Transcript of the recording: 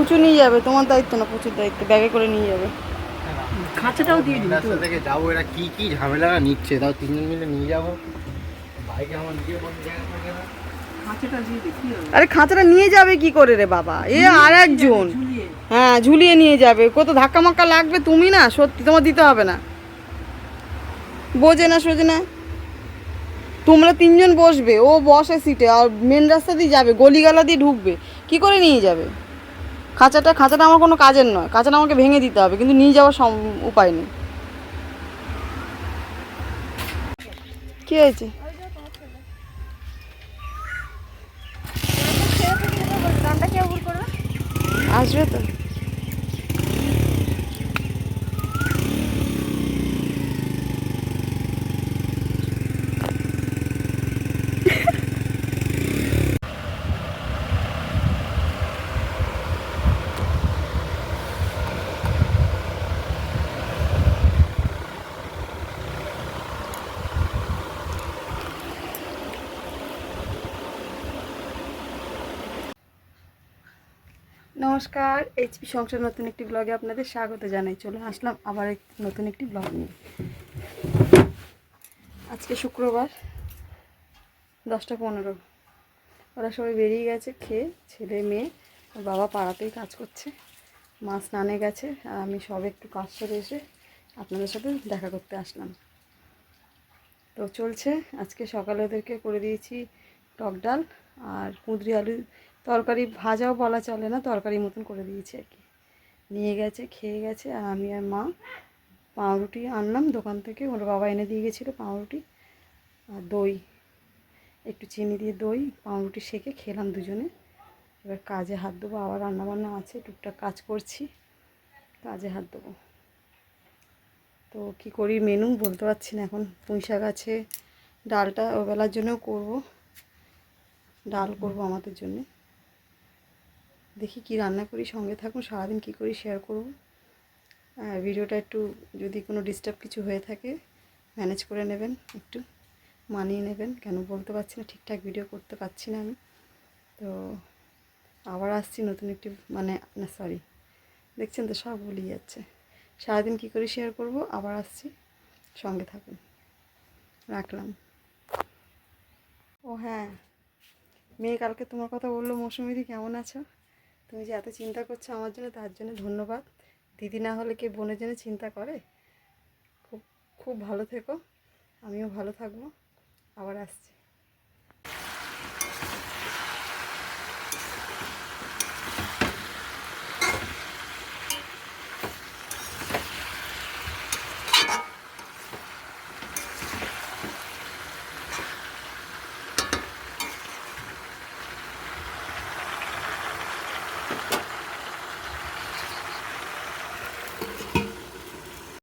পুচু নিয়ে যাবে, তোমার দায়িত্ব না, পুচুর দায়িত্ব, ব্যাগে করে নিয়ে যাবে। খাঁচাটাও দিয়ে দিবি। রাস্তা থেকে যাবো, এরা কি কি ঝামেলা নিচ্ছে, তাও তিনজন মিলে নিয়ে যাবো বাইকে। আমার নিজের মধ্যে জায়গা থাকে না। খাঁচাটা দিয়ে দেখি। আরে খাঁচাটা নিয়ে যাবে কি করে রে বাবা, এ আর একজন। হ্যাঁ ঝুলিয়ে নিয়ে যাবে, কত ধাক্কা মাক্কা লাগবে, তুমি না সত্যি, তোমার দিতে হবে না, বোঝে না সোজে না। তোমরা তিনজন বসবে, ও বসে সিটে, আর মেন রাস্তা দিয়ে যাবে, গলিগালা দিয়ে ঢুকবে, কি করে নিয়ে যাবে? খাঁচাটা আমার কোনো কাজের নয়, খাঁচাটা আমাকে ভেঙে দিতে হবে, কিন্তু নিয়ে যাওয়ার উপায় নেই। কি হয়েছে? আসবে তো। নমস্কার, এইচপি সংসার নতুন একটি ব্লগে আপনাদের স্বাগত জানাই। চলে আসলাম আবার নতুন একটি ব্লগ নিয়ে। আজকে শুক্রবার, 10টা 15। ওরা সবাই বেরিয়ে গেছে খেয়ে, ছেলে মেয়ে, আর বাবা পাড়াতেই কাজ করছে, মা স্নানে গেছে, আর আমি সবে একটু কাজ সেরে এসে আপনাদের সাথে দেখা করতে আসলাম। তো চলছে, আজকে সকালে ওদেরকে করে দিয়েছি টক ডাল আর কুঁদরি আলু তরকারি, ভাজাও বলা চলে না, তরকারি মতন করে দিয়েছি আর কি। নিয়ে গেছে, খেয়ে গেছে, আর আমি আর মা পাউরুটি আনলাম দোকান থেকে, ওর বাবা এনে দিয়ে গেছিলো পাউরুটি আর দই, একটু চিনি দিয়ে দই পাউরুটি সেঁকে খেলাম দুজনে। এবার কাজে হাত দেবো, আবার রান্নাবান্না আছে, টুকটাক কাজ করছি, কাজে হাত দেবো। তো কী করি মেনু বলতে পারছি না এখন। পুঁই শাক আছে, ডালটা ওবেলার জন্যও করব, ডাল করব আমাদের জন্যে। দেখি কি রান্না করি, সঙ্গে থাকুন, সারাদিন কী করি শেয়ার করব। ভিডিওটা একটু যদি কোনো ডিস্টার্ব কিছু হয়ে থাকে ম্যানেজ করে নেবেন, একটু মানিয়ে নেবেন, কেন বলতে পারছি না, ঠিকঠাক ভিডিও করতে পারছি না আমি। তো আবার আসছি নতুন একটি, মানে না সরি, দেখছেন তো সব ভুলিয়ে যাচ্ছে। সারাদিন কী করি শেয়ার করব, আবার আসছি, সঙ্গে থাকুন। রাখলাম। ও হ্যাঁ, মেয়ে কালকে তোমার কথা বললো, মৌসুমিদি কেমন আছো? তুমি যে এত চিন্তা করছো আমার জন্য, তার জন্য ধন্যবাদ। দিদি না হলে কে বোনের জন্য চিন্তা করে? খুব খুব ভালো থেকো, আমিও ভালো থাকবো, আবার আসছি।